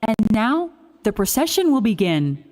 And now, the procession will begin.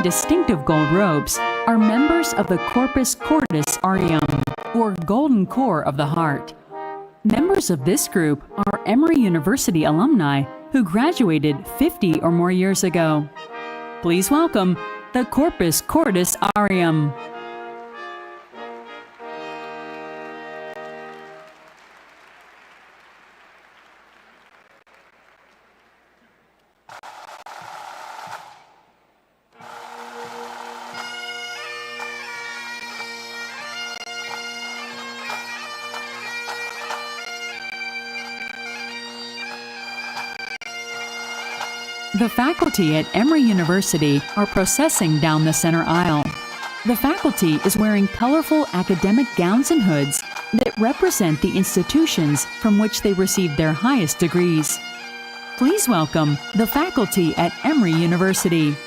distinctive gold robes are members of the Corpus Cordis Aureum, or Golden Core of the Heart. Members of this group are Emory University alumni who graduated 50 or more years ago. Please welcome the Corpus Cordis Aureum. The faculty at Emory University are processing down the center aisle. The faculty is wearing colorful academic gowns and hoods that represent the institutions from which they received their highest degrees. Please welcome the faculty at Emory University.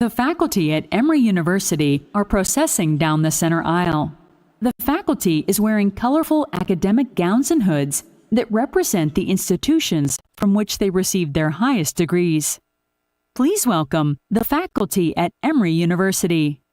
The faculty at Emory University are processing down the center aisle. The faculty is wearing colorful academic gowns and hoods that represent the institutions from which they received their highest degrees. Please welcome the faculty at Emory University.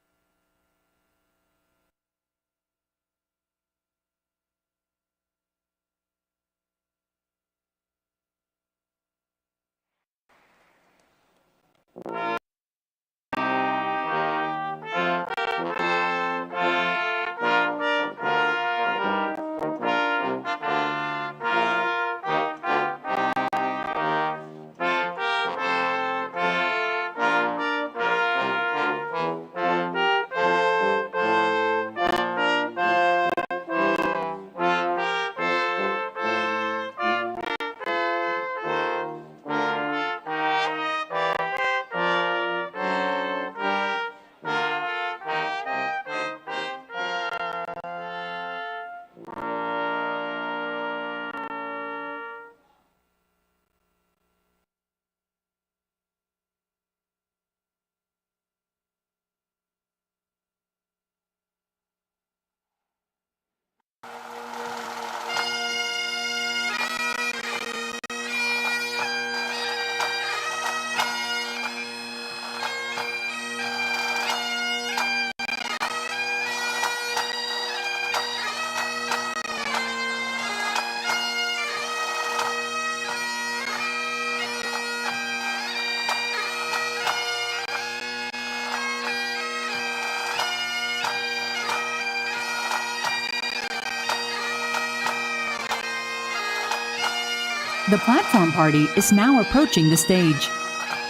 The platform party is now approaching the stage.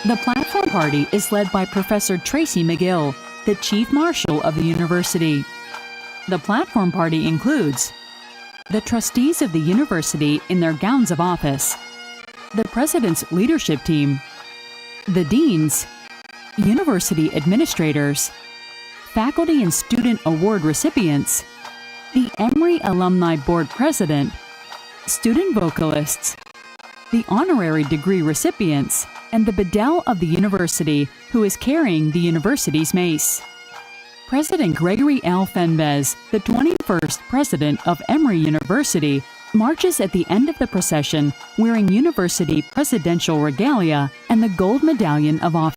The platform party is led by Professor Tracy McGill, the Chief Marshal of the University. The platform party includes the trustees of the University in their gowns of office, the President's leadership team, the deans, university administrators, faculty and student award recipients, the Emory Alumni Board President, student vocalists, the honorary degree recipients, and the Bedell of the university, who is carrying the university's mace. President Gregory L. Fenbez, the 21st president of Emory University, marches at the end of the procession wearing university presidential regalia and the gold medallion of office.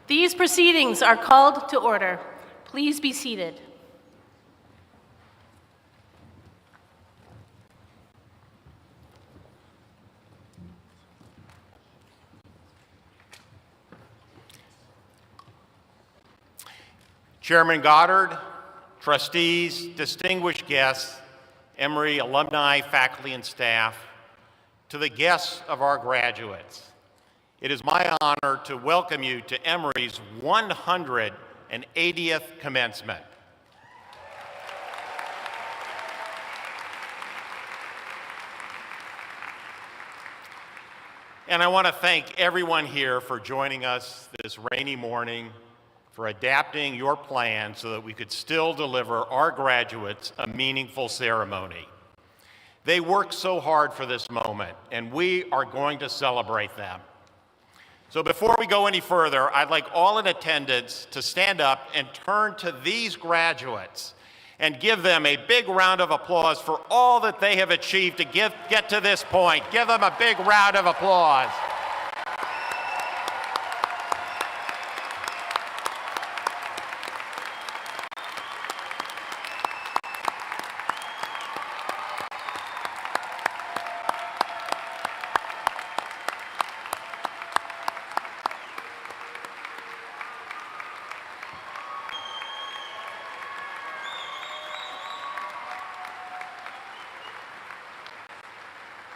These proceedings are called to order. Please be seated. Chairman Goddard, trustees, distinguished guests, Emory alumni, faculty, and staff, to the guests of our graduates, it is my honor to welcome you to Emory's 180th commencement. And I want to thank everyone here for joining us this rainy morning, for adapting your plan so that we could still deliver our graduates a meaningful ceremony. They worked so hard for this moment, and we are going to celebrate them. So before we go any further, I'd like all in attendance to stand up and turn to these graduates and give them a big round of applause for all that they have achieved to get to this point. Give them a big round of applause.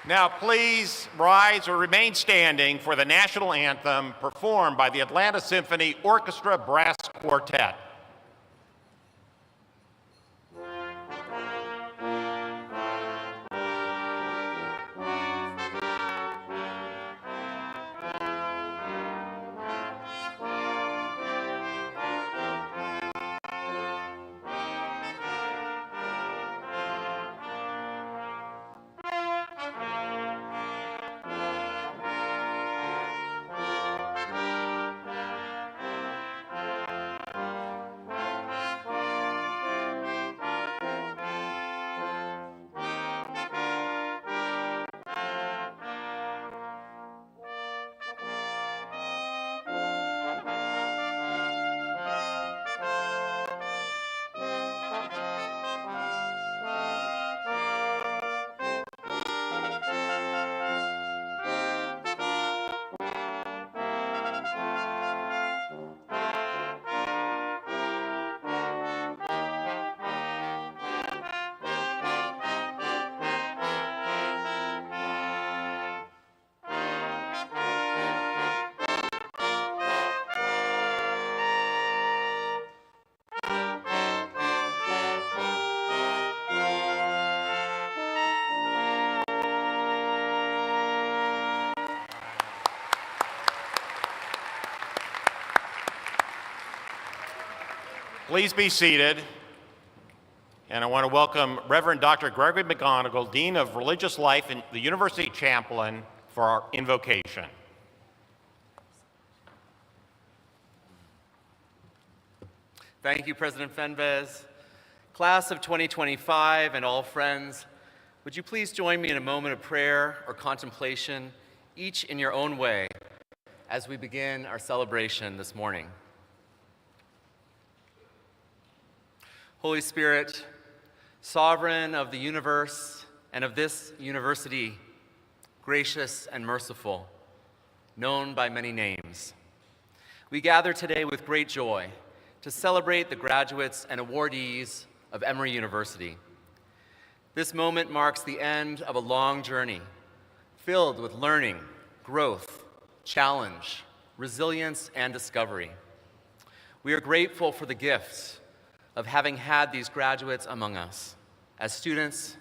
Now please rise or remain standing for the national anthem performed by the Atlanta Symphony Orchestra Brass Quartet. Please be seated. And I want to welcome Reverend Dr. Gregory McGonigal, Dean of Religious Life and the University Chaplain, for our invocation. Thank you, President Fenves. Class of 2025 and all friends, would you please join me in a moment of prayer or contemplation, each in your own way, as we begin our celebration this morning. Holy Spirit, sovereign of the universe and of this university, gracious and merciful, known by many names, we gather today with great joy to celebrate the graduates and awardees of Emory University. This moment marks the end of a long journey filled with learning, growth, challenge, resilience, and discovery. We are grateful for the gifts of having had these graduates among us, as students,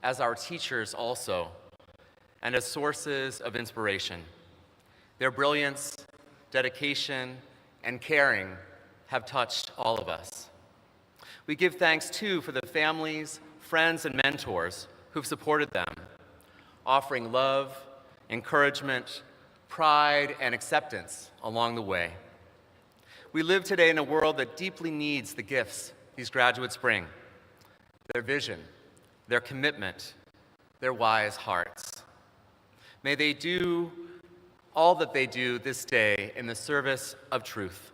as our teachers also, and as sources of inspiration. Their brilliance, dedication, and caring have touched all of us. We give thanks, too, for the families, friends, and mentors who've supported them, offering love, encouragement, pride, and acceptance along the way. We live today in a world that deeply needs the gifts these graduates bring: their vision, their commitment, their wise hearts. May they do all that they do this day in the service of truth,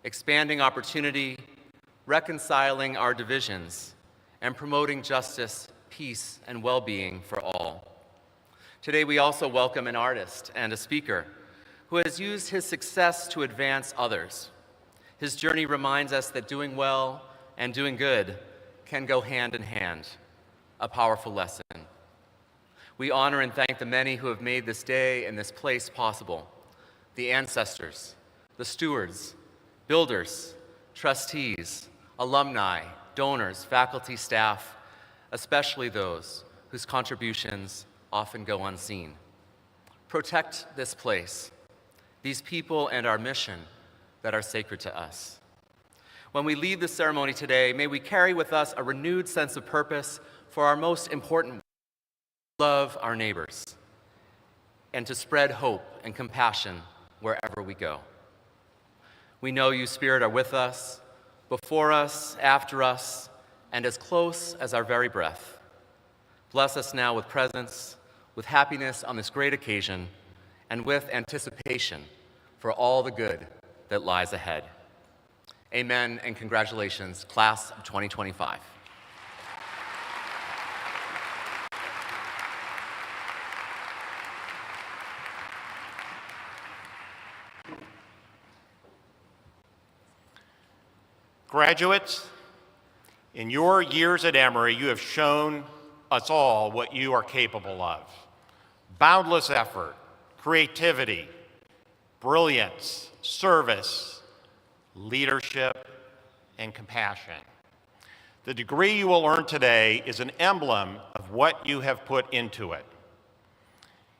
expanding opportunity, reconciling our divisions, and promoting justice, peace, and well-being for all. Today we also welcome an artist and a speaker who has used his success to advance others. His journey reminds us that doing well and doing good can go hand in hand, a powerful lesson. We honor and thank the many who have made this day and this place possible: the ancestors, the stewards, builders, trustees, alumni, donors, faculty, staff, especially those whose contributions often go unseen. Protect this place, these people, and our mission that are sacred to us. When we leave the ceremony today, may we carry with us a renewed sense of purpose for our most important: love our neighbors, and to spread hope and compassion wherever we go. We know you, Spirit, are with us, before us, after us, and as close as our very breath. Bless us now with presence, with happiness on this great occasion, and with anticipation for all the good that lies ahead. Amen, and congratulations, class of 2025. Graduates, in your years at Emory, you have shown us all what you are capable of: boundless effort, creativity, brilliance, service, leadership, and compassion. The degree you will earn today is an emblem of what you have put into it.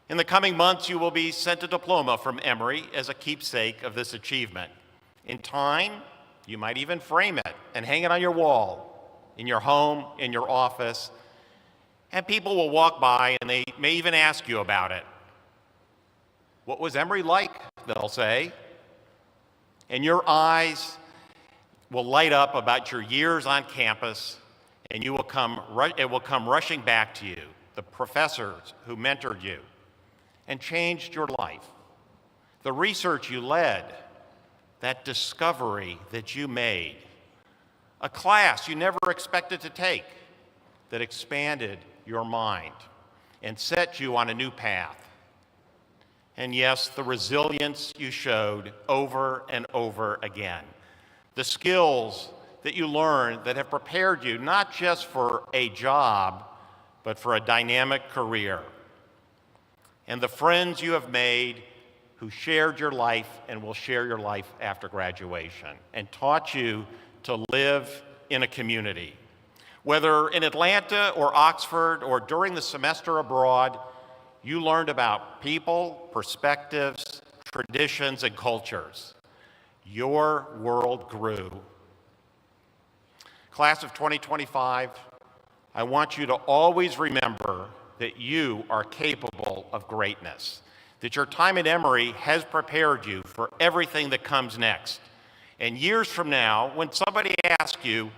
In the coming months, you will be sent a diploma from Emory as a keepsake of this achievement. In time, you might even frame it and hang it on your wall, in your home, in your office, and people will walk by and they may even ask you about it. What was Emory like, they'll say, and your eyes will light up about your years on campus, and it will come rushing back to you, the professors who mentored you and changed your life, the research you led, that discovery that you made, a class you never expected to take that expanded your mind and set you on a new path. And yes, the resilience you showed over and over again, the skills that you learned that have prepared you not just for a job, but for a dynamic career, and the friends you have made who shared your life and will share your life after graduation and taught you to live in a community. Whether in Atlanta or Oxford or during the semester abroad, you learned about people, perspectives, traditions, and cultures. Your world grew, Class of 2025, I want you to always remember that you are capable of greatness, that your time at Emory has prepared you for everything that comes next. And years from now, when somebody asks you,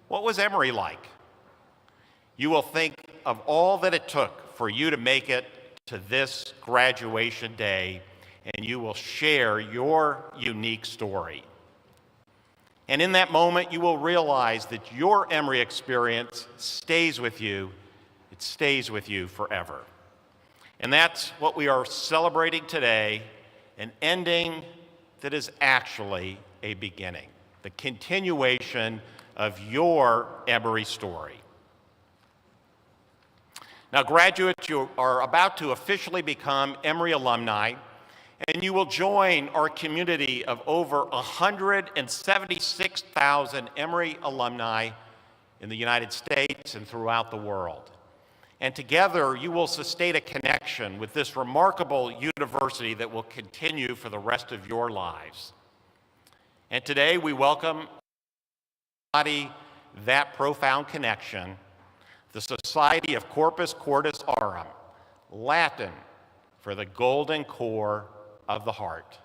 what was Emory like? You will think of all that it took for you to make it to this graduation day, and you will share your unique story. And in that moment, you will realize that your Emory experience stays with you. It stays with you forever. And that's what we are celebrating today, an ending that is actually a beginning, the continuation of your Emory story. Now, graduates, you are about to officially become Emory alumni, and you will join our community of over 176,000 Emory alumni in the United States and throughout the world. And together, you will sustain a connection with this remarkable university that will continue for the rest of your lives. And today, we welcome that profound connection, the Society of Corpus Cordis Aurum, Latin for the golden core of the heart.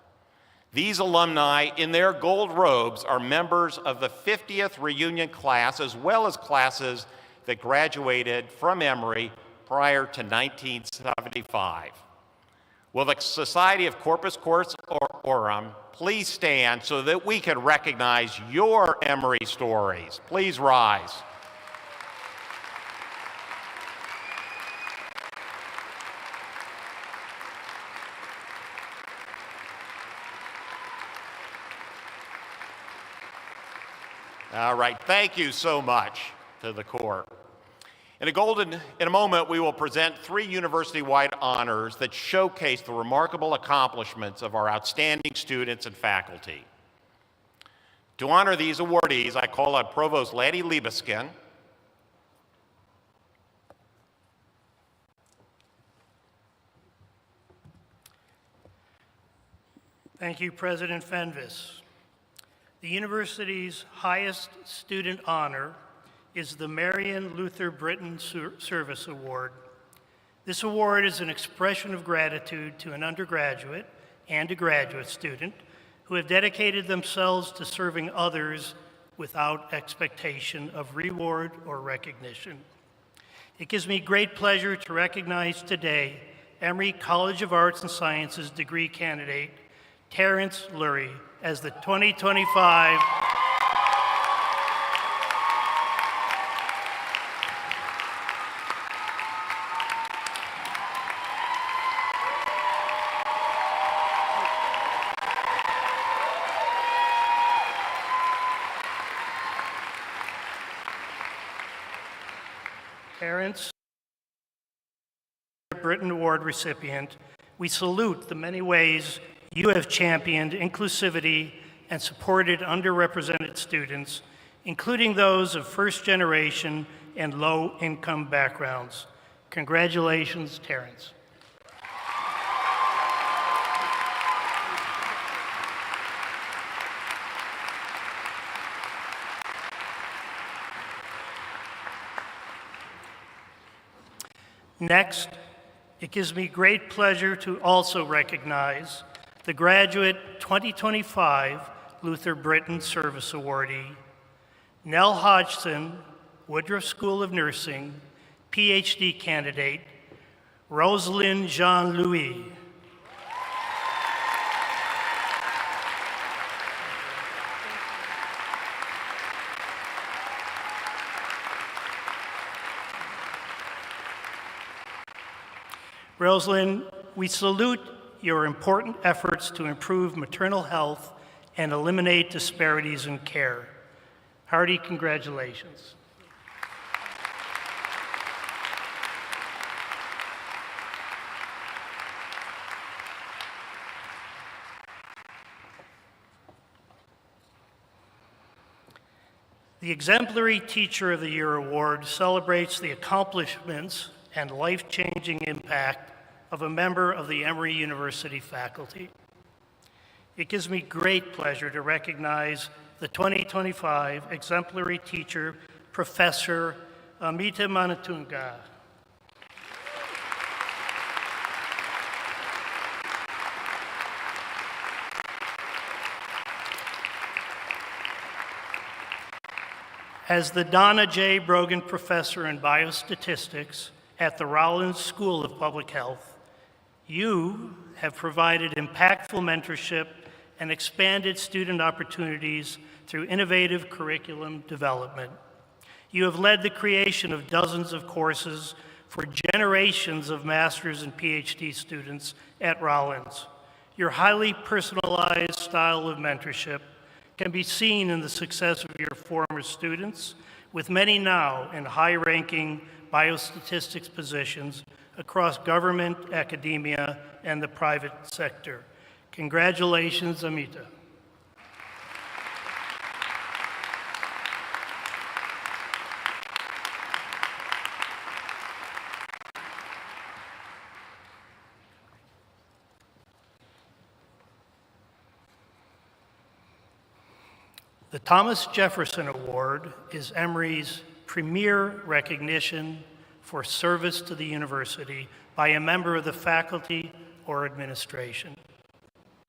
These alumni, in their gold robes, are members of the 50th reunion class, as well as classes that graduated from Emory prior to 1975. Will the Society of Corpus Cordis Aurum please stand so that we can recognize your Emory stories? Please rise. All right, thank you so much to the Corps. In a moment, we will present 3 university-wide honors that showcase the remarkable accomplishments of our outstanding students and faculty. To honor these awardees, I call on Provost Laddie Liebeskin, Thank you, President Fenves. The university's highest student honor is the Marion Luther Britton Service Award. This award is an expression of gratitude to an undergraduate and a graduate student who have dedicated themselves to serving others without expectation of reward or recognition. It gives me great pleasure to recognize today Emory College of Arts and Sciences degree candidate Terrence Lurie as the 2025 Terrence Britton Award recipient. We salute the many ways you have championed inclusivity and supported underrepresented students, including those of first-generation and low-income backgrounds. Congratulations, Terrence. Next, it gives me great pleasure to also recognize the graduate 2025 Luther Britton Service Awardee, Nell Hodgson, Woodruff School of Nursing, PhD candidate, Rosalind Jean-Louis. Rosalind, we salute your important efforts to improve maternal health and eliminate disparities in care. Hearty congratulations. The Exemplary Teacher of the Year Award celebrates the accomplishments and life-changing impact of a member of the Emory University faculty. It gives me great pleasure to recognize the 2025 Exemplary Teacher, Professor Amita Manatunga. As the Donna J. Brogan Professor in Biostatistics at the Rollins School of Public Health, you have provided impactful mentorship and expanded student opportunities through innovative curriculum development. You have led the creation of dozens of courses for generations of master's and PhD students at Rollins. Your highly personalized style of mentorship can be seen in the success of your former students, with many now in high-ranking biostatistics positions across government, academia, and the private sector. Congratulations, Amita. The Thomas Jefferson Award is Emory's premier recognition for service to the university by a member of the faculty or administration.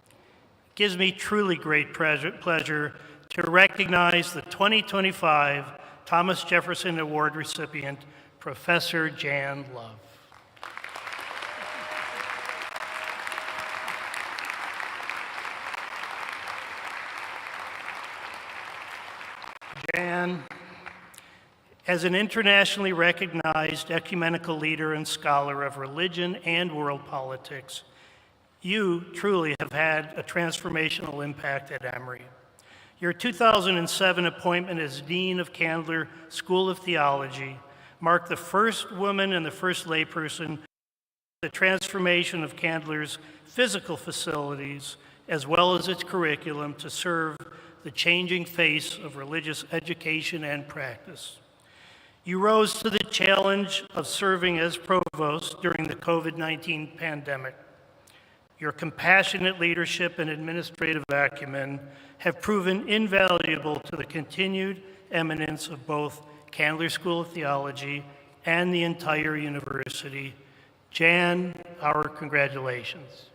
It gives me truly great pleasure to recognize the 2025 Thomas Jefferson Award recipient, Professor Jan Love. Jan, as an internationally recognized ecumenical leader and scholar of religion and world politics, you truly have had a transformational impact at Emory. Your 2007 appointment as Dean of Candler School of Theology marked the first woman and the first layperson the transformation of Candler's physical facilities as well as its curriculum to serve the changing face of religious education and practice. You rose to the challenge of serving as provost during the COVID-19 pandemic. Your compassionate leadership and administrative acumen have proven invaluable to the continued eminence of both Candler School of Theology and the entire university. Jan, our congratulations.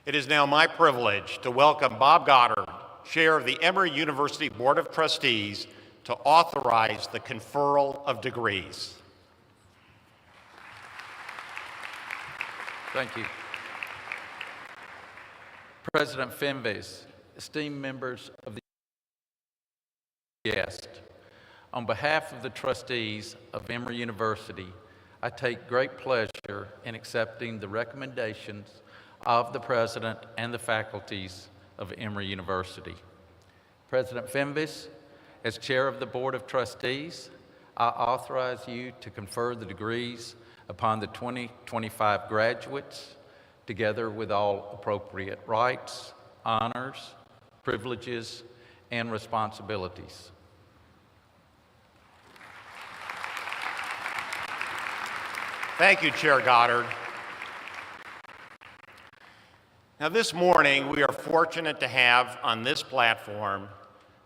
It is now my privilege to welcome Bob Goddard, Chair of the Emory University Board of Trustees, to authorize the conferral of degrees. Thank you. President Fenves, esteemed members of the guest, on behalf of the trustees of Emory University, I take great pleasure in accepting the recommendations of the President and the faculties of Emory University. President Fenves, as Chair of the Board of Trustees, I authorize you to confer the degrees upon the 2025 graduates, together with all appropriate rights, honors, privileges, and responsibilities. Thank you, Chair Goddard. Now, this morning, we are fortunate to have on this platform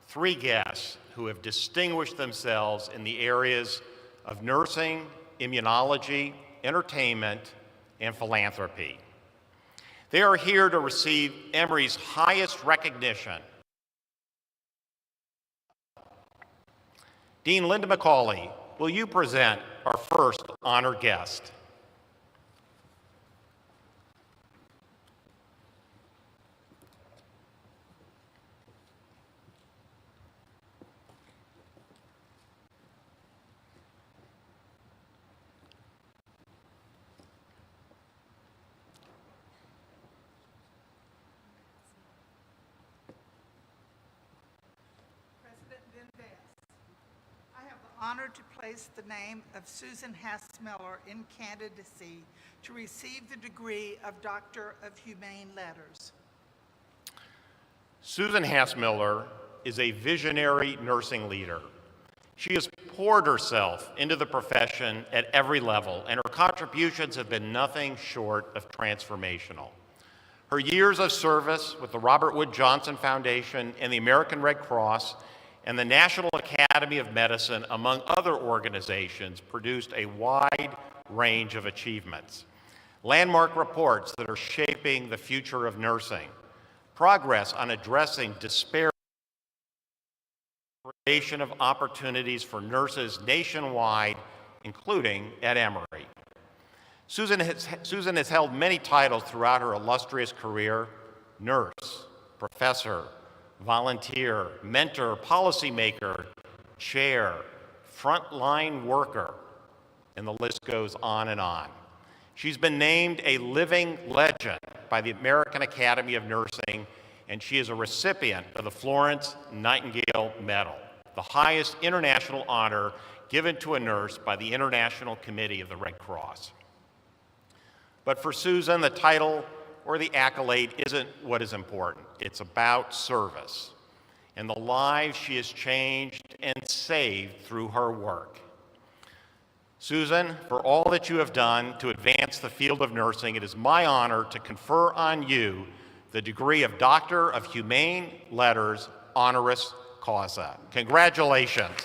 three guests who have distinguished themselves in the areas of nursing, immunology, entertainment, and philanthropy. They are here to receive Emory's highest recognition. Dean Linda McCauley, will you present our first honored guest? honored to place the name of Susan Hass-Miller in candidacy to receive the degree of Doctor of Humane Letters. Susan Hass-Miller is a visionary nursing leader. She has poured herself into the profession at every level, and her contributions have been nothing short of transformational. Her years of service with the Robert Wood Johnson Foundation and the American Red Cross and the National Academy of Medicine, among other organizations, produced a wide range of achievements. Landmark reports that are shaping the future of nursing, progress on addressing disparity, creation of opportunities for nurses nationwide, including at Emory. Susan has held many titles throughout her illustrious career: nurse, professor, volunteer, mentor, policymaker, chair, frontline worker, and the list goes on and on. She's been named a living legend by the American Academy of Nursing, and she is a recipient of the Florence Nightingale Medal, the highest international honor given to a nurse by the International Committee of the Red Cross. But for Susan, the title or the accolade isn't what is important. It's about service and the lives she has changed and saved through her work. Susan, for all that you have done to advance the field of nursing, it is my honor to confer on you the degree of Doctor of Humane Letters, honoris causa. Congratulations.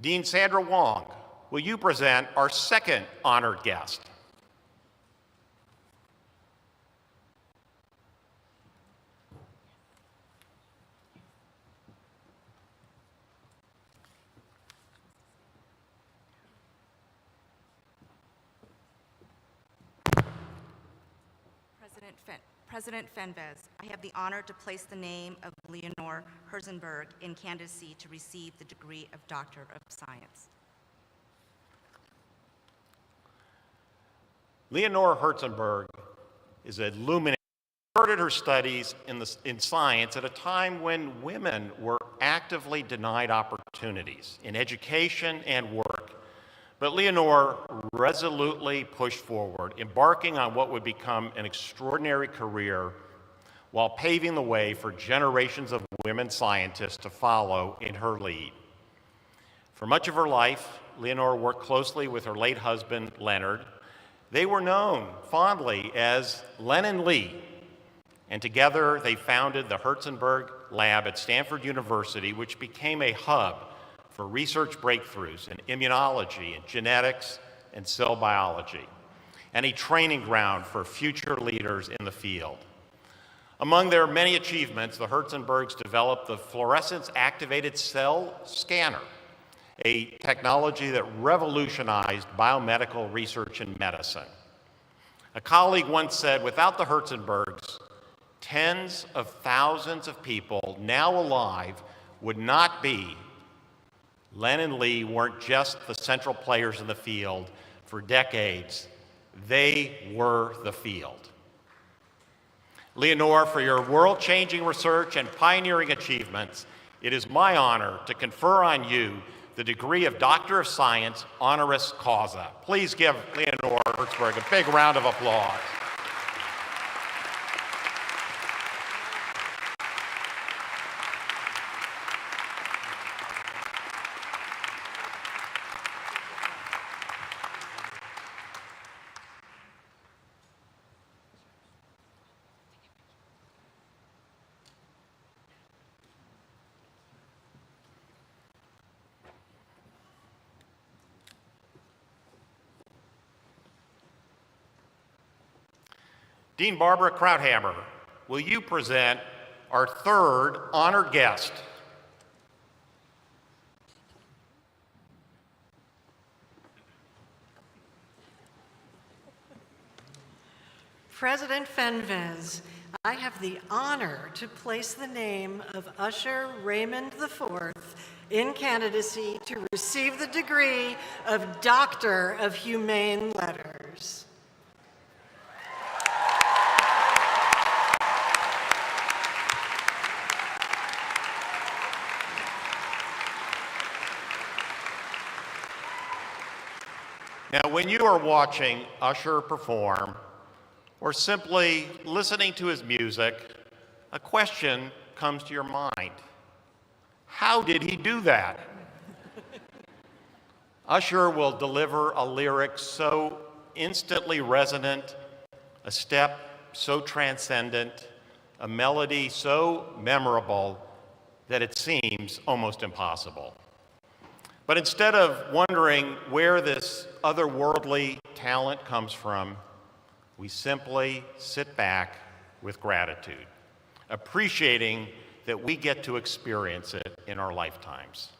Dean Sandra Wong, will you present our second honored guest? President Fenves, I have the honor to place the name of Leonore Herzenberg in candidacy to receive the degree of Doctor of Science. Leonore Herzenberg is a luminary. She started her studies in science at a time when women were actively denied opportunities in education and work. But Leonore resolutely pushed forward, embarking on what would become an extraordinary career while paving the way for generations of women scientists to follow in her lead. For much of her life, Leonore worked closely with her late husband, Leonard. They were known fondly as Len and Lee, and together they founded the Herzenberg Lab at Stanford University, which became a hub for research breakthroughs in immunology and genetics and cell biology, and a training ground for future leaders in the field. Among their many achievements, the Herzenbergs developed the fluorescence-activated cell scanner, a technology that revolutionized biomedical research in medicine. A colleague once said, without the Herzenbergs, tens of thousands of people now alive would not be. Len and Lee weren't just the central players in the field for decades. They were the field. Leonore, for your world-changing research and pioneering achievements, it is my honor to confer on you the degree of Doctor of Science, honoris causa. Please give Leonore Herzenberg a big round of applause. Dean Barbara Krauthammer, will you present our third honored guest? President Fenves, I have the honor to place the name of Usher Raymond IV in candidacy to receive the degree of Doctor of Humane Letters. Now, when you are watching Usher perform, or simply listening to his music, a question comes to your mind. How did he do that? Usher will deliver a lyric so instantly resonant, a step so transcendent, a melody so memorable that it seems almost impossible. But instead of wondering where this otherworldly talent comes from, we simply sit back with gratitude, appreciating that we get to experience it in our lifetimes.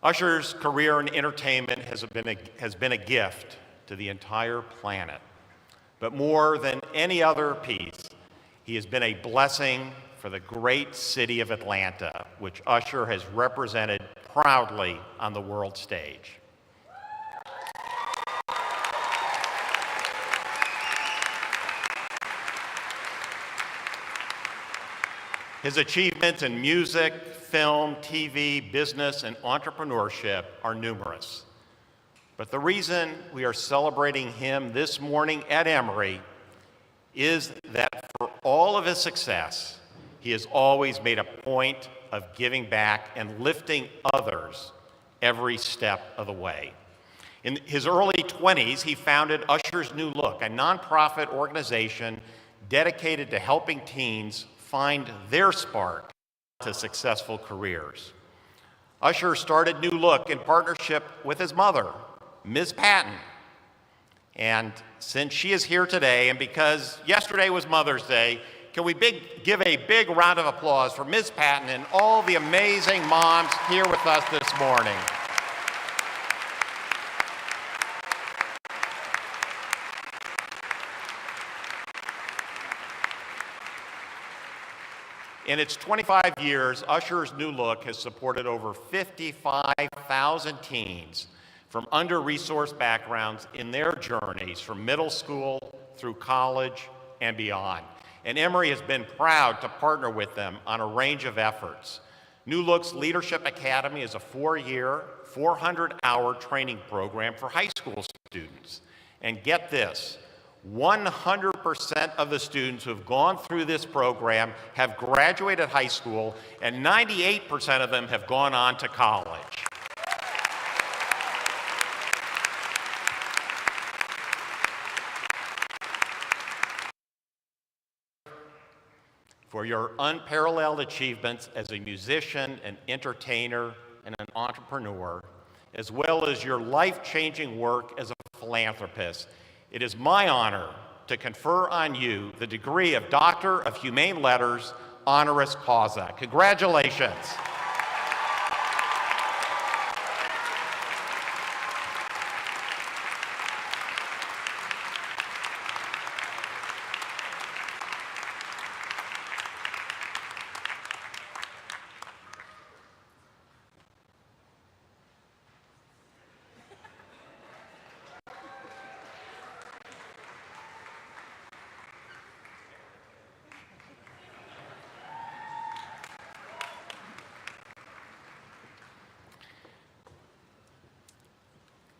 Usher's career in entertainment has been a gift to the entire planet. But more than any other piece, he has been a blessing for the great city of Atlanta, which Usher has represented proudly on the world stage. His achievements in music, film, TV, business, and entrepreneurship are numerous. But the reason we are celebrating him this morning at Emory is that for all of his success, he has always made a point of giving back and lifting others every step of the way. In his early 20s, he founded Usher's New Look, a nonprofit organization dedicated to helping teens find their spark to successful careers. Usher started New Look in partnership with his mother, Ms. Patton. And since she is here today, and because yesterday was Mother's Day, can we give a big round of applause for Ms. Patton and all the amazing moms here with us this morning. In its 25 years, Usher's New Look has supported over 55,000 teens from under-resourced backgrounds in their journeys from middle school through college and beyond. And Emory has been proud to partner with them on a range of efforts. New Look's Leadership Academy is a 4-year, 400-hour training program for high school students. And get this, 100% of the students who have gone through this program have graduated high school, and 98% of them have gone on to college. For your unparalleled achievements as a musician, an entertainer, and an entrepreneur, as well as your life-changing work as a philanthropist, it is my honor to confer on you the degree of Doctor of Humane Letters, honoris causa. Congratulations.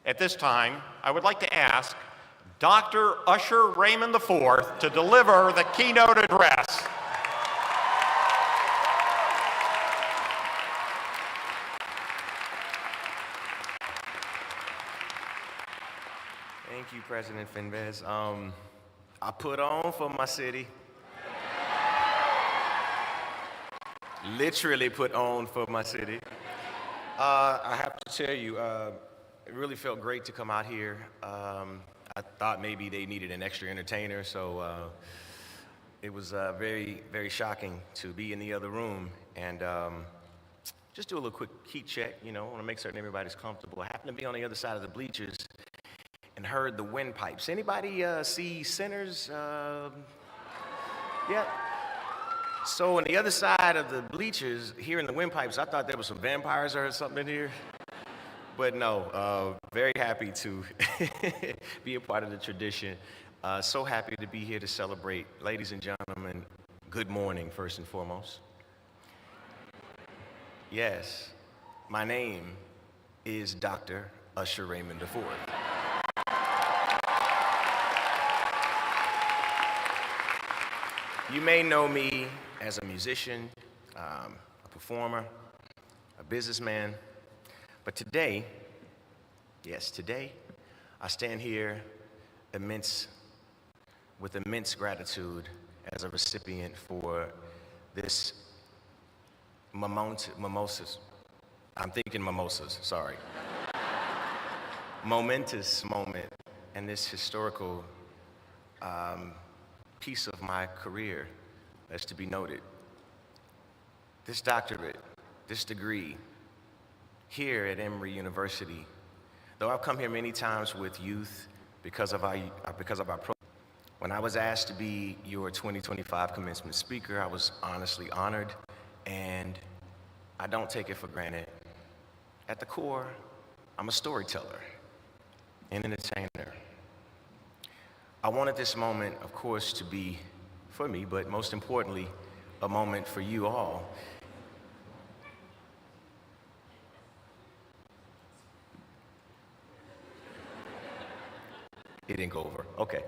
At this time, I would like to ask Dr. Usher Raymond IV to deliver the keynote address. Thank you, President Fenves. I put on for my city. Literally put on for my city. I have to tell you, it really felt great to come out here. I thought maybe they needed an extra entertainer, so it was very, very shocking to be in the other room and just do a little quick heat check, you know, I want to make certain everybody's comfortable. I happened to be on the other side of the bleachers, and heard the windpipes. Anybody see Sinners? Yep. So on the other side of the bleachers, hearing the windpipes, I thought there was some vampires or something in here. But no, very happy to be a part of the tradition. So happy to be here to celebrate. Ladies and gentlemen, good morning, first and foremost. Yes, my name is Dr. Usher Raymond IV. You may know me as a musician, a performer, a businessman, but today, yes, today, I stand here with immense gratitude as a recipient for this mimosas. I'm thinking mimosas, sorry. Momentous moment and this historical piece of my career that's to be noted. This doctorate, this degree, here at Emory University, though I've come here many times with youth because of our program. When I was asked to be your 2025 commencement speaker, I was honestly honored, and I don't take it for granted. At the core, I'm a storyteller, an entertainer. I wanted this moment, of course, to be for me, but most importantly, a moment for you all. It didn't go over, okay.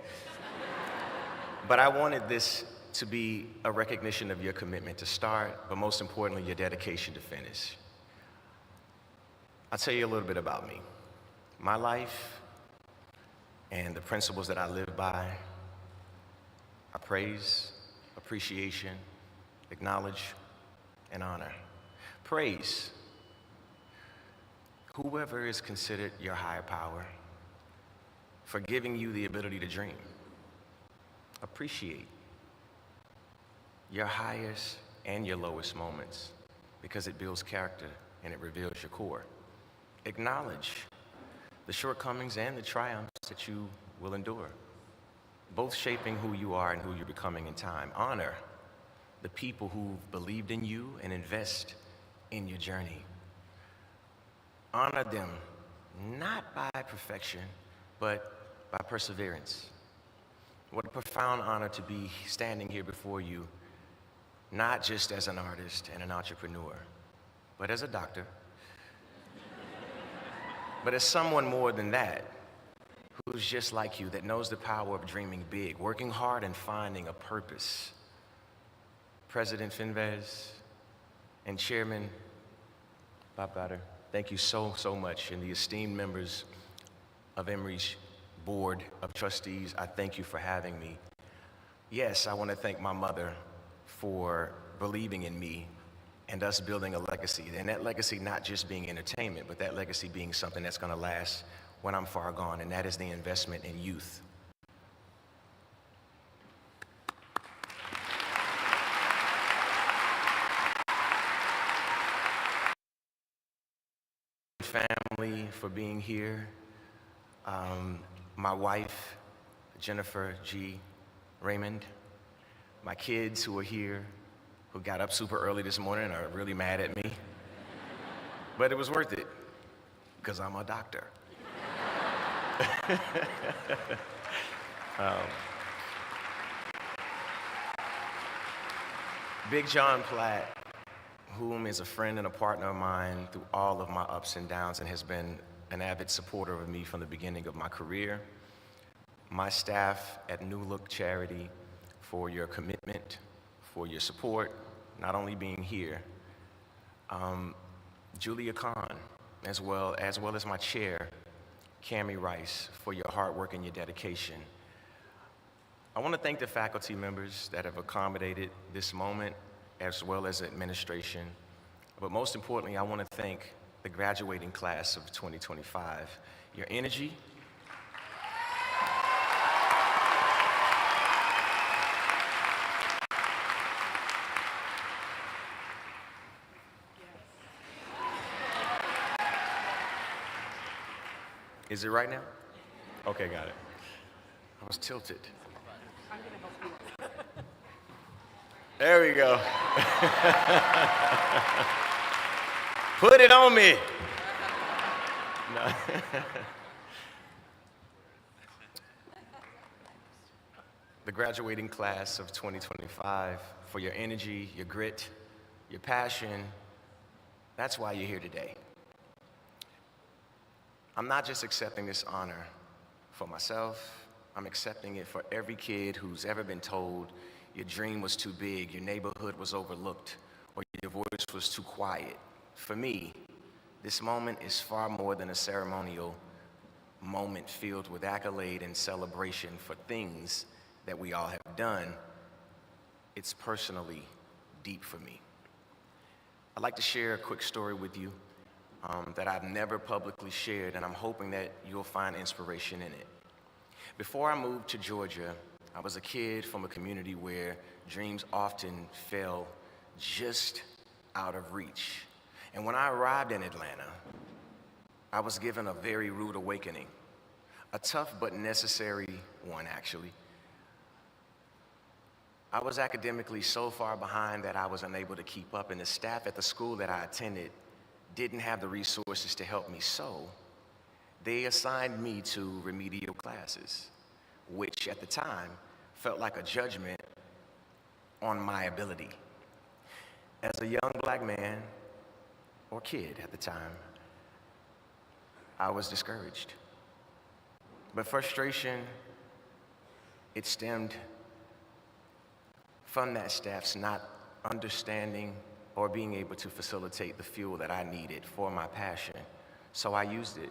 But I wanted this to be a recognition of your commitment to start, but most importantly, your dedication to finish. I'll tell you a little bit about me. My life and the principles that I live by are praise, appreciation, acknowledge, and honor. Praise, whoever is considered your higher power, for giving you the ability to dream. Appreciate your highest and your lowest moments because it builds character and it reveals your core. Acknowledge the shortcomings and the triumphs that you will endure, both shaping who you are and who you're becoming in time. Honor the people who believed in you and invest in your journey. Honor them, not by perfection, but by perseverance. What a profound honor to be standing here before you, not just as an artist and an entrepreneur, but as a doctor, but as someone more than that, who's just like you, that knows the power of dreaming big, working hard and finding a purpose. President Fenves and Chairman Bob Goddard, thank you so much, and the esteemed members of Emory's Board of Trustees, I thank you for having me. Yes, I want to thank my mother for believing in me and us building a legacy. And that legacy not just being entertainment, but that legacy being something that's going to last when I'm far gone, and that is the investment in youth. Family for being here. My wife, Jennifer G. Raymond, my kids who are here, who got up super early this morning and are really mad at me. But it was worth it, because I'm a doctor. Big John Platt, whom is a friend and a partner of mine through all of my ups and downs and has been an avid supporter of me from the beginning of my career. My staff at New Look Charity, for your commitment, for your support, not only being here. Julia Kahn, as well as my chair, Cami Rice, for your hard work and your dedication. I want to thank the faculty members that have accommodated this moment, as well as administration. But most importantly, I want to thank the graduating class of 2025. Your energy, is it right now? Okay, got it. I was tilted. There we go. Put it on me. No. The graduating class of 2025, for your energy, your grit, your passion, that's why you're here today. I'm not just accepting this honor for myself, I'm accepting it for every kid who's ever been told your dream was too big, your neighborhood was overlooked, or your voice was too quiet. For me, this moment is far more than a ceremonial moment filled with accolade and celebration for things that we all have done. It's personally deep for me. I'd like to share a quick story with you that I've never publicly shared, and I'm hoping that you'll find inspiration in it. Before I moved to Georgia, I was a kid from a community where dreams often fell just out of reach. And when I arrived in Atlanta, I was given a very rude awakening, a tough but necessary one, actually. I was academically so far behind that I was unable to keep up, and the staff at the school that I attended didn't have the resources to help me, so they assigned me to remedial classes, which at the time felt like a judgment on my ability. As a young black man, or kid at the time, I was discouraged. But frustration, it stemmed from that staff's not understanding or being able to facilitate the fuel that I needed for my passion. So I used it,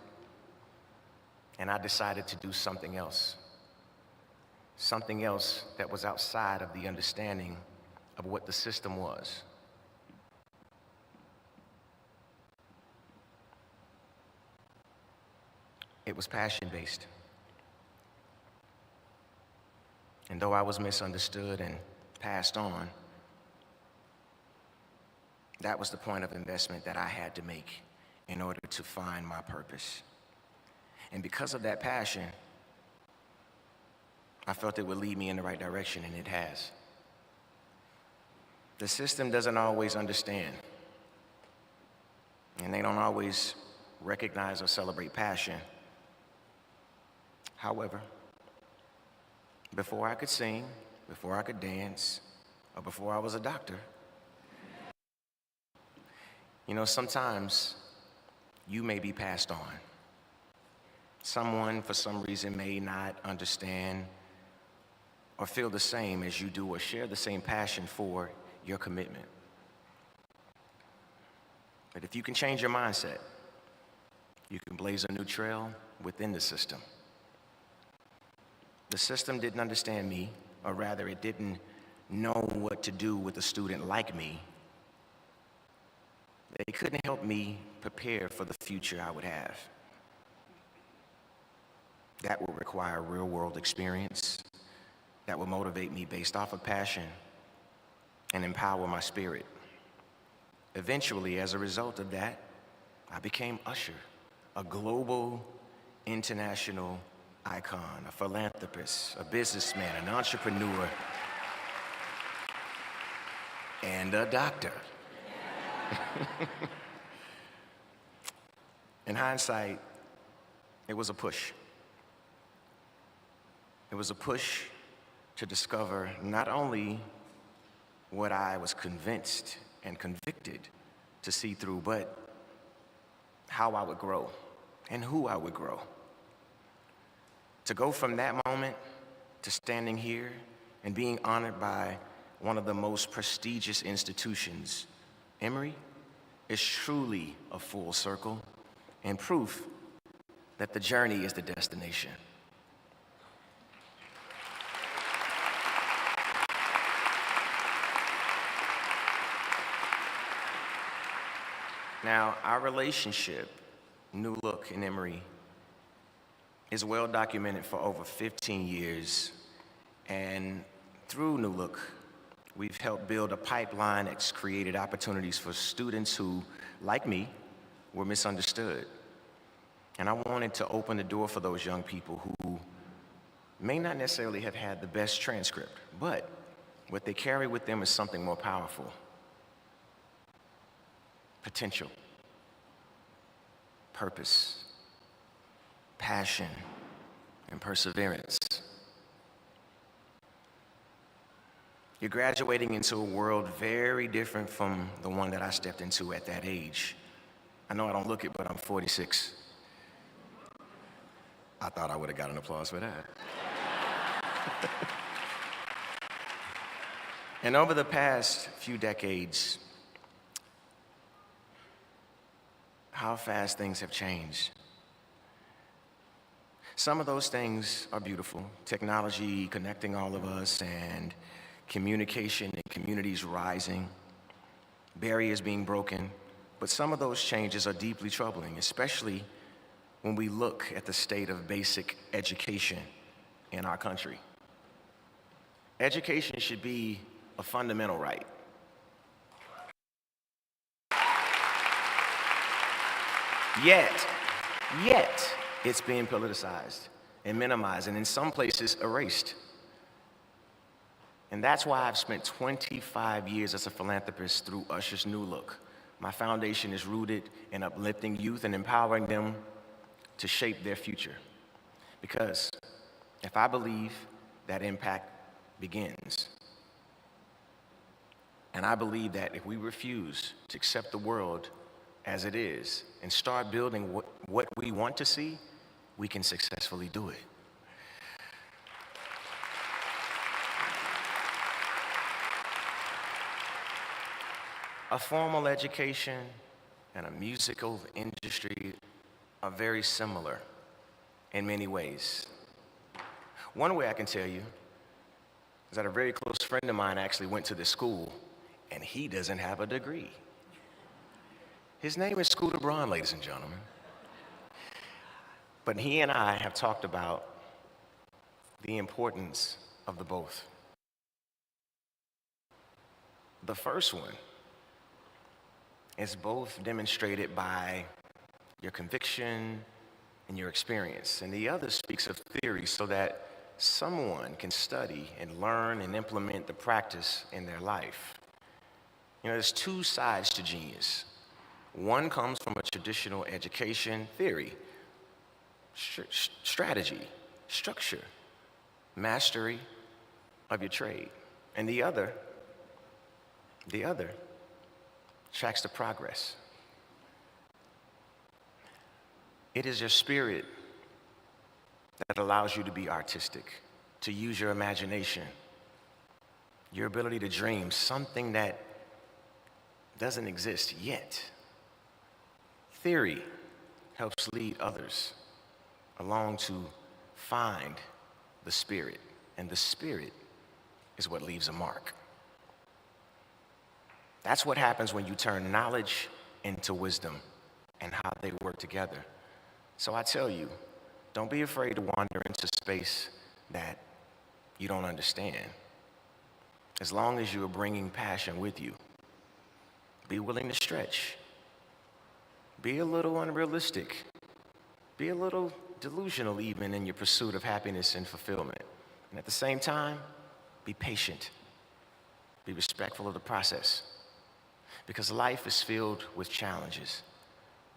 and I decided to do something else that was outside of the understanding of what the system was. It was passion-based. And though I was misunderstood and passed on, that was the point of investment that I had to make in order to find my purpose. And because of that passion, I felt it would lead me in the right direction, and it has. The system doesn't always understand, and they don't always recognize or celebrate passion. However, before I could sing, before I could dance, or before I was a doctor, sometimes you may be passed on. Someone, for some reason, may not understand or feel the same as you do or share the same passion for your commitment. But if you can change your mindset, you can blaze a new trail within the system. The system didn't understand me, or rather, it didn't know what to do with a student like me. They couldn't help me prepare for the future I would have. That would require real-world experience, that would motivate me based off of passion and empower my spirit. Eventually, as a result of that, I became Usher, a global, international icon, a philanthropist, a businessman, an entrepreneur, and a doctor. In hindsight, it was a push. It was a push to discover not only what I was convinced and convicted to see through, but how I would grow and who I would grow. To go from that moment to standing here and being honored by one of the most prestigious institutions, Emory, is truly a full circle and proof that the journey is the destination. Now, our relationship, New Look and Emory, is well documented for over 15 years, and through New Look, we've helped build a pipeline that's created opportunities for students who, like me, were misunderstood. And I wanted to open the door for those young people who may not necessarily have had the best transcript, but what they carry with them is something more powerful. Potential, purpose, passion, and perseverance. You're graduating into a world very different from the one that I stepped into at that age. I know I don't look it, but I'm 46. I thought I would have got an applause for that. And over the past few decades, how fast things have changed. Some of those things are beautiful. Technology connecting all of us, and communication and communities rising, barriers being broken. But some of those changes are deeply troubling, especially when we look at the state of basic education in our country. Education should be a fundamental right. Yet, it's being politicized and minimized, and in some places erased. And that's why I've spent 25 years as a philanthropist through Usher's New Look. My foundation is rooted in uplifting youth and empowering them to shape their future. Because if I believe that impact begins, and I believe that if we refuse to accept the world as it is and start building what we want to see, we can successfully do it. A formal education and a musical industry are very similar in many ways. One way I can tell you is that a very close friend of mine actually went to this school, and he doesn't have a degree. His name is Scooter Braun, ladies and gentlemen. But he and I have talked about the importance of the both. The first one is both demonstrated by your conviction and your experience, and the other speaks of theory so that someone can study and learn and implement the practice in their life. You know, there's two sides to genius. One comes from a traditional education theory, strategy, structure, mastery of your trade. And the other tracks the progress. It is your spirit that allows you to be artistic, to use your imagination, your ability to dream something that doesn't exist yet. Theory helps lead others along to find the spirit, and the spirit is what leaves a mark. That's what happens when you turn knowledge into wisdom and how they work together. So I tell you, don't be afraid to wander into space that you don't understand. As long as you are bringing passion with you, be willing to stretch. Be a little unrealistic. Be a little delusional even in your pursuit of happiness and fulfillment. And at the same time, be patient. Be respectful of the process. Because life is filled with challenges,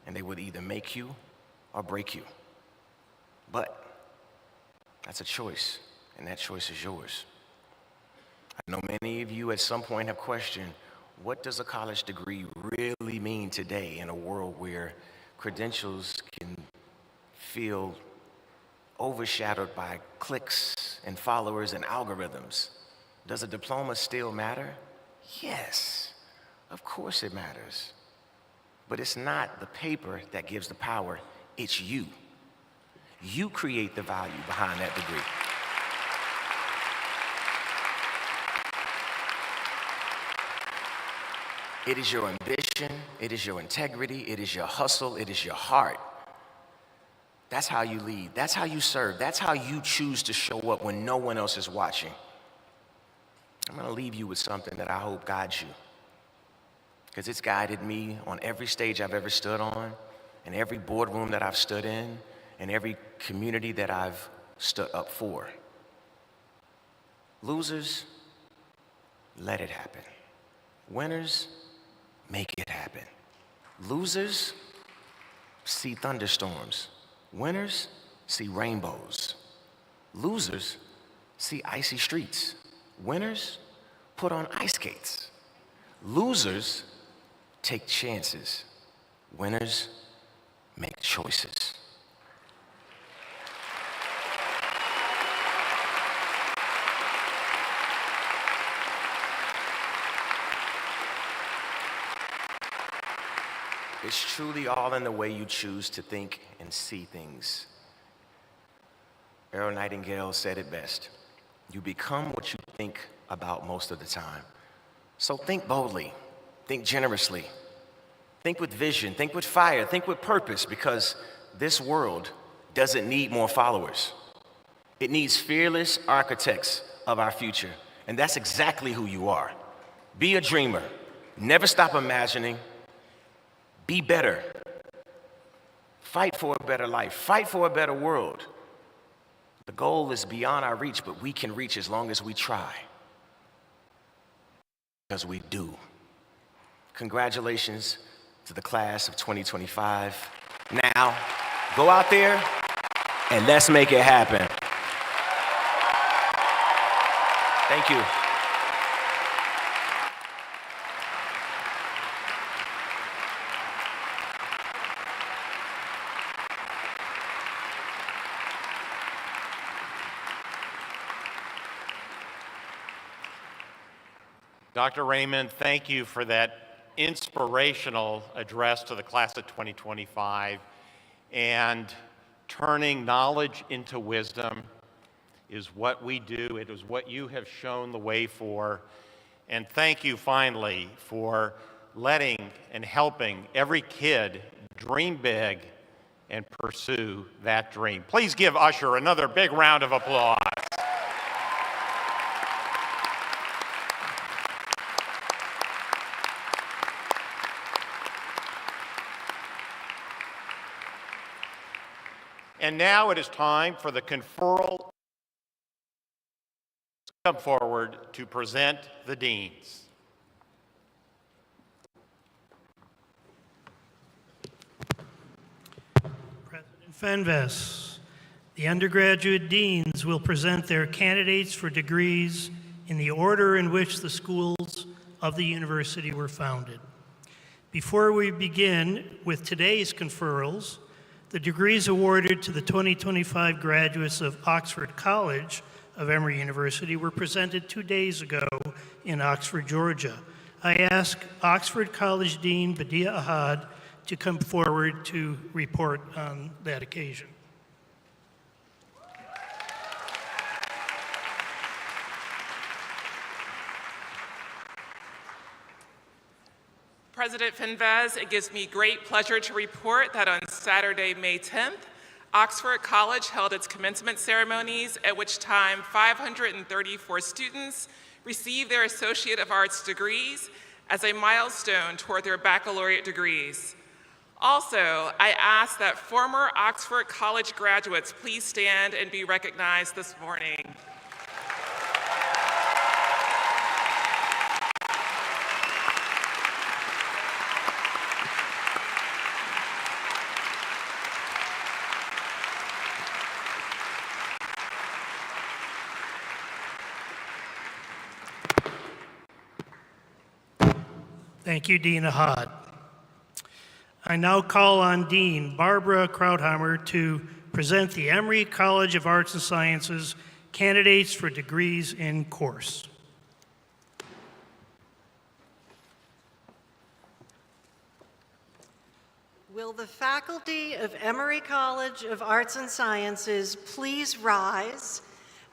and they would either make you or break you. But that's a choice, and that choice is yours. I know many of you at some point have questioned, what does a college degree really mean today in a world where credentials can feel overshadowed by clicks and followers and algorithms? Does a diploma still matter? Yes, of course it matters. But it's not the paper that gives the power, it's you. You create the value behind that degree. It is your ambition, it is your integrity, it is your hustle, it is your heart. That's how you lead, that's how you serve, that's how you choose to show up when no one else is watching. I'm gonna leave you with something that I hope guides you, because it's guided me on every stage I've ever stood on, in every boardroom that I've stood in every community that I've stood up for. Losers, let it happen. Winners, make it happen. Losers, see thunderstorms. Winners, see rainbows. Losers, see icy streets. Winners, put on ice skates. Losers, take chances. Winners, make choices. It's truly all in the way you choose to think and see things. Earl Nightingale said it best. You become what you think about most of the time. So think boldly, think generously, think with vision, think with fire, think with purpose, because this world doesn't need more followers. It needs fearless architects of our future, and that's exactly who you are. Be a dreamer, never stop imagining, be better, fight for a better life, fight for a better world. The goal is beyond our reach, but we can reach as long as we try. Because we do. Congratulations to the class of 2025. Now, go out there and let's make it happen. Thank you. Dr. Raymond, thank you for that inspirational address to the class of 2025. And turning knowledge into wisdom is what we do. It is what you have shown the way for. And thank you finally for letting and helping every kid dream big and pursue that dream. Please give Usher another big round of applause. And now it is time for the conferral to come forward to present the deans. President Fenves, the undergraduate deans will present their candidates for degrees in the order in which the schools of the university were founded. Before we begin with today's conferrals, the degrees awarded to the 2025 graduates of Oxford College of Emory University were presented 2 days ago in Oxford, Georgia. I ask Oxford College Dean Badia Ahad to come forward to report on that occasion. President Fenves, it gives me great pleasure to report that on Saturday, May 10th, Oxford College held its commencement ceremonies, at which time 534 students received their Associate of Arts degrees as a milestone toward their baccalaureate degrees. Also, I ask that former Oxford College graduates please stand and be recognized this morning. Thank you, Dean Ahad. I now call on Dean Barbara Krauthammer to present the Emory College of Arts and Sciences candidates for degrees in course. Will the faculty of Emory College of Arts and Sciences please rise,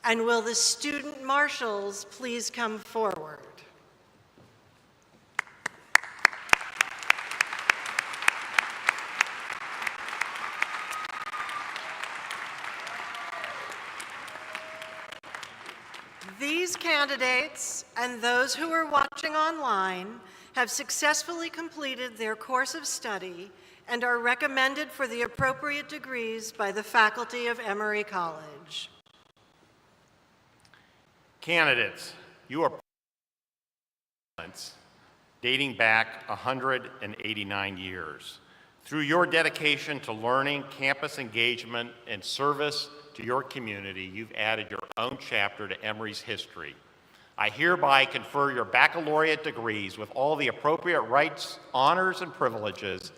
and will the student marshals please come forward? These candidates and those who are watching online have successfully completed their course of study and are recommended for the appropriate degrees by the faculty of Emory College. Candidates, you are dating back 189 years. Through your dedication to learning, campus engagement, and service to your community, you've added your own chapter to Emory's history. I hereby confer your baccalaureate degrees with all the appropriate rights, honors, and privileges,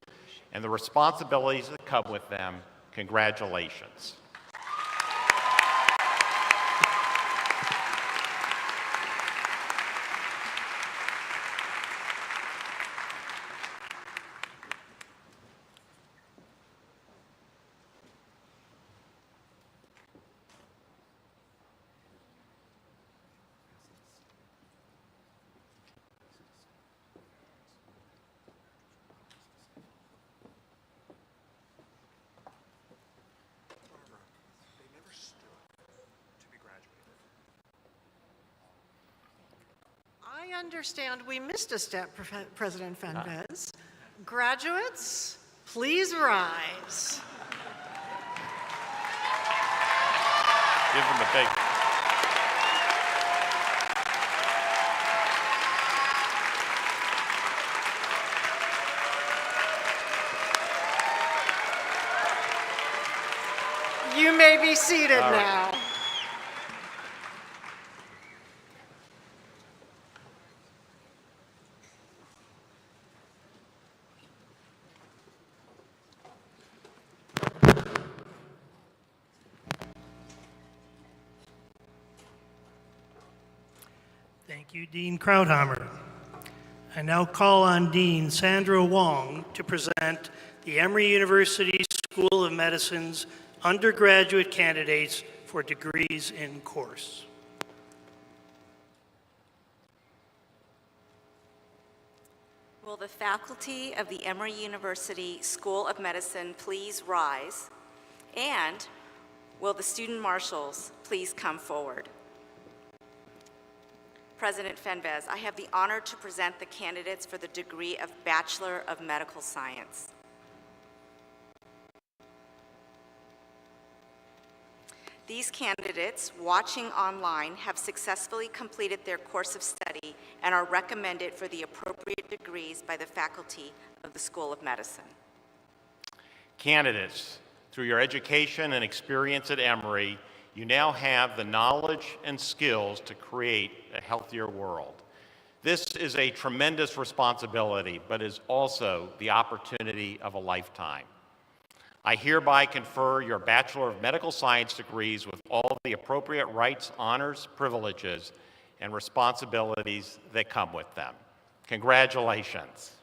and the responsibilities that come with them. Congratulations. I understand we missed a step, President Fenves. Graduates, please rise. Give them a big. You may be seated now. Thank you, Dean Krauthammer. I now call on Dean Sandra Wong to present the Emory University School of Medicine's undergraduate candidates for degrees in course. Will the faculty of the Emory University School of Medicine please rise? And will the student marshals please come forward? President Fenves, I have the honor to present the candidates for the degree of Bachelor of Medical Science. These candidates, watching online, have successfully completed their course of study and are recommended for the appropriate degrees by the faculty of the School of Medicine. Candidates, through your education and experience at Emory, you now have the knowledge and skills to create a healthier world. This is a tremendous responsibility, but is also the opportunity of a lifetime. I hereby confer your Bachelor of Medical Science degrees with all the appropriate rights, honors, privileges, and responsibilities that come with them. Congratulations.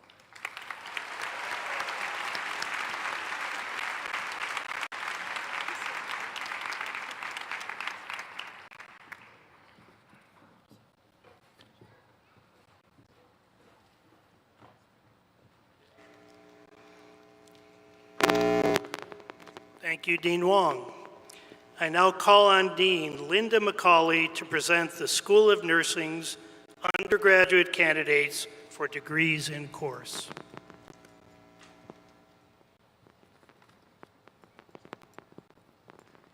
Thank you, Dean Wong. I now call on Dean Linda McCauley to present the School of Nursing's undergraduate candidates for degrees in course.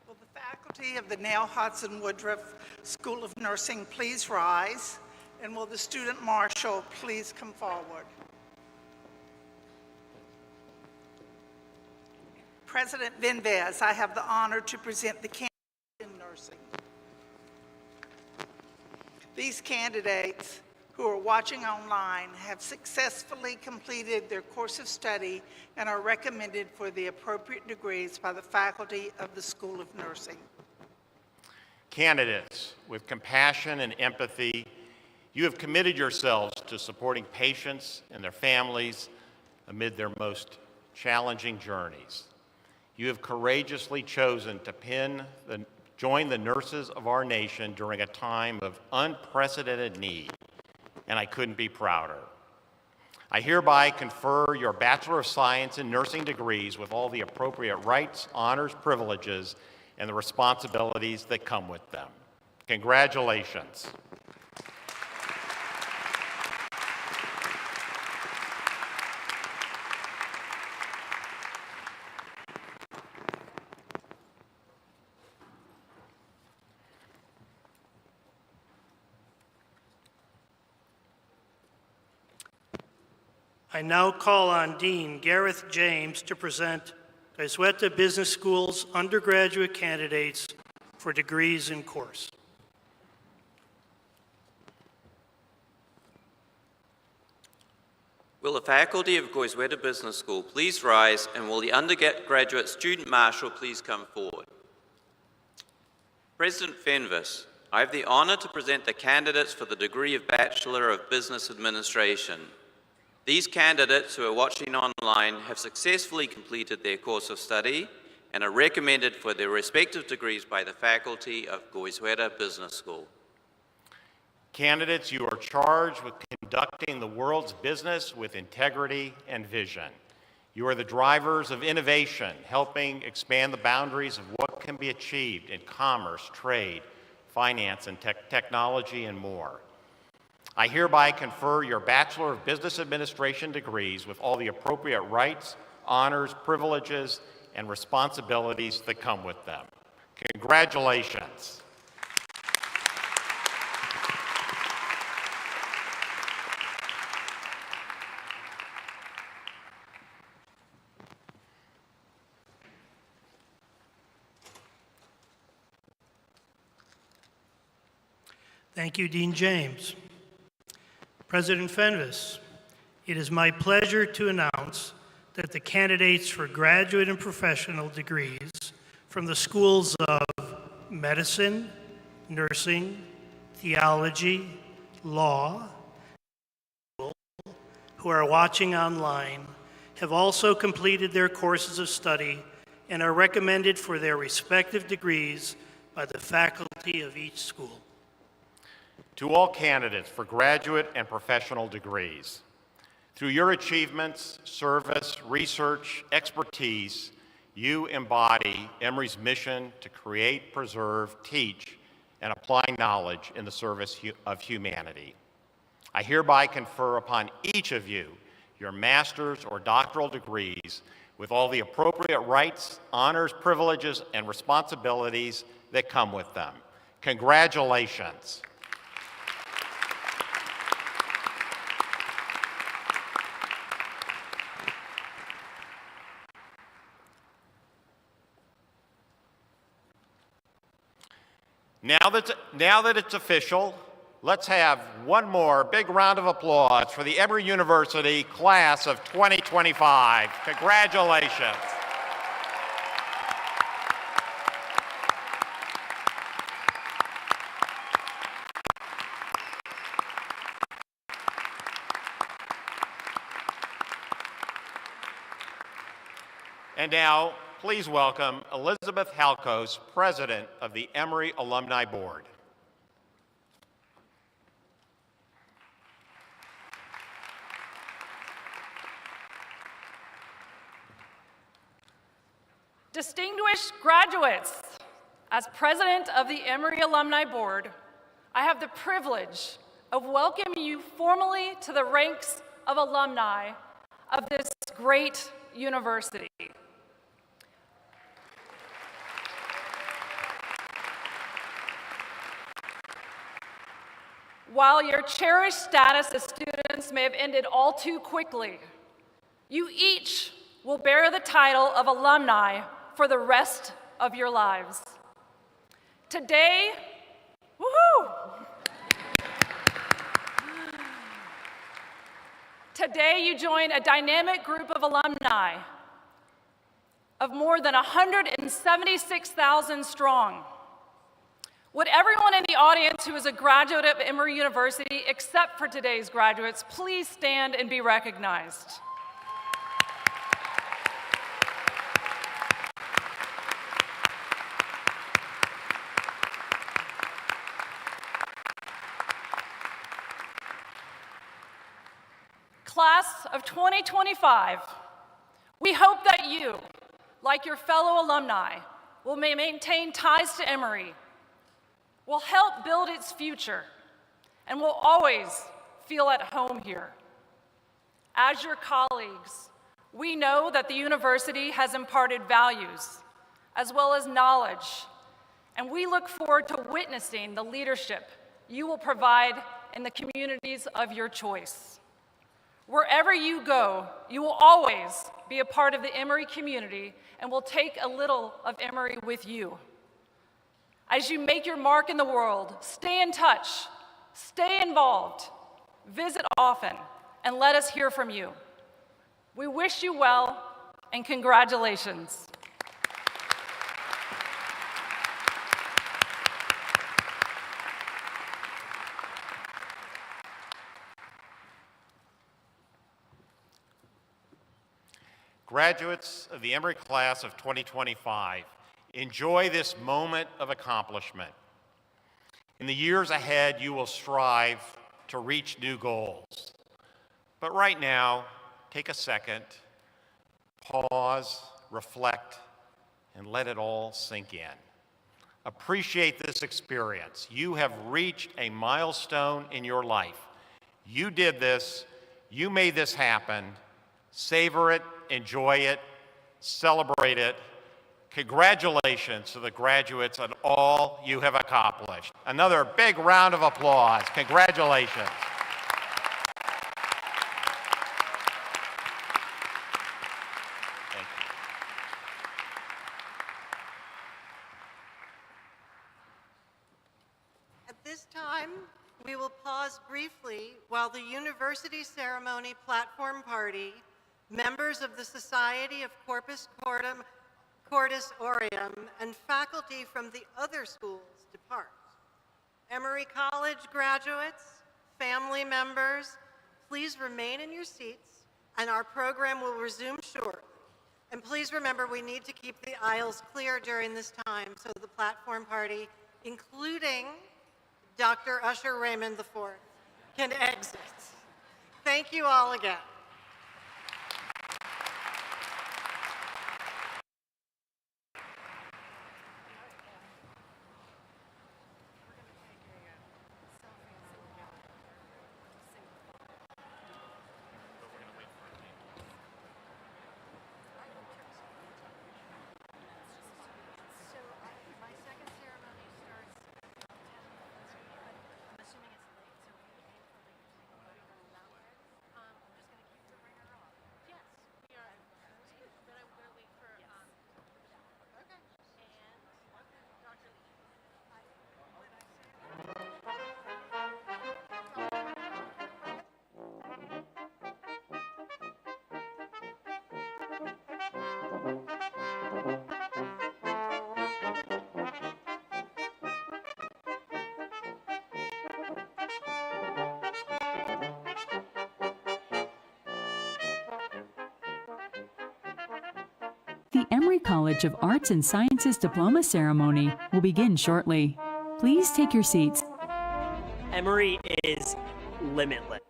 Will the faculty of the Nell Hodson Woodruff School of Nursing please rise? And will the student marshal please come forward? President Fenves, I have the honor to present the candidates in nursing. These candidates who are watching online have successfully completed their course of study and are recommended for the appropriate degrees by the faculty of the School of Nursing. Candidates, with compassion and empathy, you have committed yourselves to supporting patients and their families amid their most challenging journeys. You have courageously chosen to join the nurses of our nation during a time of unprecedented need, and I couldn't be prouder. I hereby confer your Bachelor of Science in Nursing degrees with all the appropriate rights, honors, privileges, and the responsibilities that come with them. Congratulations. I now call on Dean Gareth James to present Goizueta Business School's undergraduate candidates for degrees in course. Will the faculty of Goizueta Business School please rise, and will the undergraduate student marshal please come forward? President Fenves, I have the honor to present the candidates for the degree of Bachelor of Business Administration. These candidates who are watching online have successfully completed their course of study and are recommended for their respective degrees by the faculty of Goizueta Business School. Candidates, you are charged with conducting the world's business with integrity and vision. You are the drivers of innovation, helping expand the boundaries of what can be achieved in commerce, trade, finance, and technology, and more. I hereby confer your Bachelor of Business Administration degrees with all the appropriate rights, honors, privileges, and responsibilities that come with them. Congratulations. Thank you, Dean James. President Fenves, it is my pleasure to announce that the candidates for graduate and professional degrees from the schools of medicine, nursing, theology, law, who are watching online have also completed their courses of study and are recommended for their respective degrees by the faculty of each school. To all candidates for graduate and professional degrees, through your achievements, service, research, expertise, you embody Emory's mission to create, preserve, teach, and apply knowledge in the service of humanity. I hereby confer upon each of you your master's or doctoral degrees with all the appropriate rights, honors, privileges, and responsibilities that come with them. Congratulations. Now that it's official, let's have one more big round of applause for the Emory University class of 2025. Congratulations. And now, please welcome Elizabeth Halkos, President of the Emory Alumni Board. Distinguished graduates, as President of the Emory Alumni Board, I have the privilege of welcoming you formally to the ranks of alumni of this great university. While your cherished status as students may have ended all too quickly, you each will bear the title of alumni for the rest of your lives. Today, woohoo! Today you join a dynamic group of alumni of more than 176,000 strong. Would everyone in the audience who is a graduate of Emory University, except for today's graduates, please stand and be recognized? Class of 2025, we hope that you, like your fellow alumni, will maintain ties to Emory, will help build its future, and will always feel at home here. As your colleagues, we know that the university has imparted values as well as knowledge, and we look forward to witnessing the leadership you will provide in the communities of your choice. Wherever you go, you will always be a part of the Emory community and will take a little of Emory with you. As you make your mark in the world, stay in touch, stay involved, visit often, and let us hear from you. We wish you well, and congratulations. Graduates of the Emory class of 2025, enjoy this moment of accomplishment. In the years ahead, you will strive to reach new goals. But right now, take a second, pause, reflect, and let it all sink in. Appreciate this experience. You have reached a milestone in your life. You did this, you made this happen. Savor it, enjoy it, celebrate it. Congratulations to the graduates on all you have accomplished. Another big round of applause. Congratulations. Thank you. At this time, we will pause briefly while the University Ceremony Platform Party, members of the Society of Corpus Cordis Aureum, and faculty from the other schools depart. Emory College graduates, family members, please remain in your seats, and our program will resume shortly. And please remember, we need to keep the aisles clear during this time so the platform party, including Dr. Usher Raymond IV, can exit. Thank you all again. The Emory College of Arts and Sciences diploma ceremony will begin shortly. Please take your seats. Emory is limitless.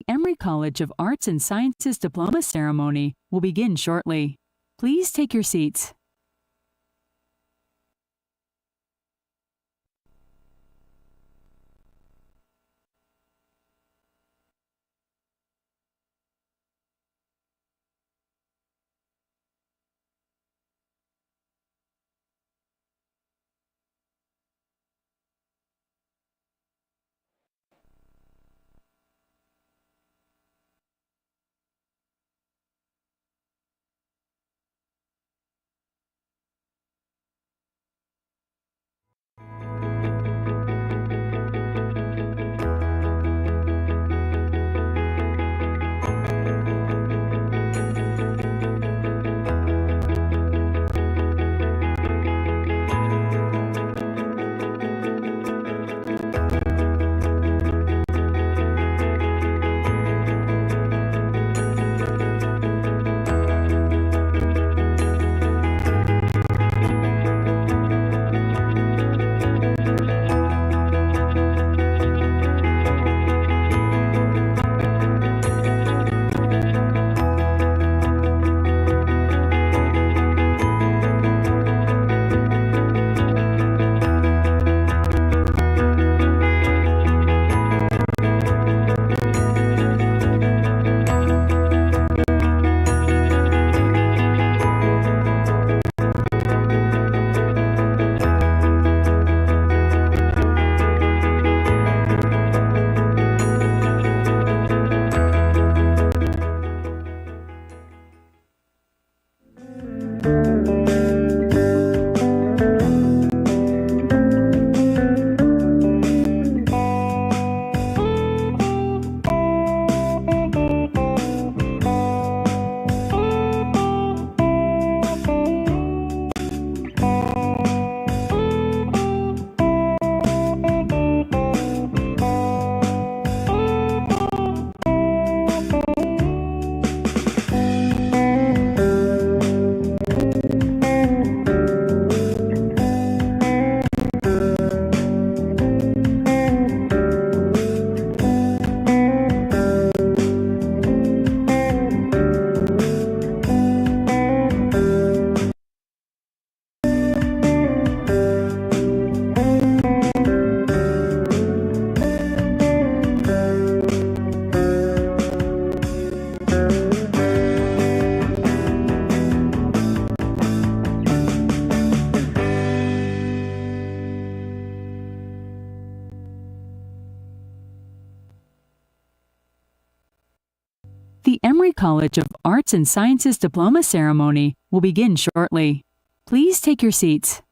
Emory College of Arts and Sciences diploma ceremony will begin shortly. Please take your seats. The Emory College of Arts and Sciences diploma ceremony will begin shortly. Please take your seats.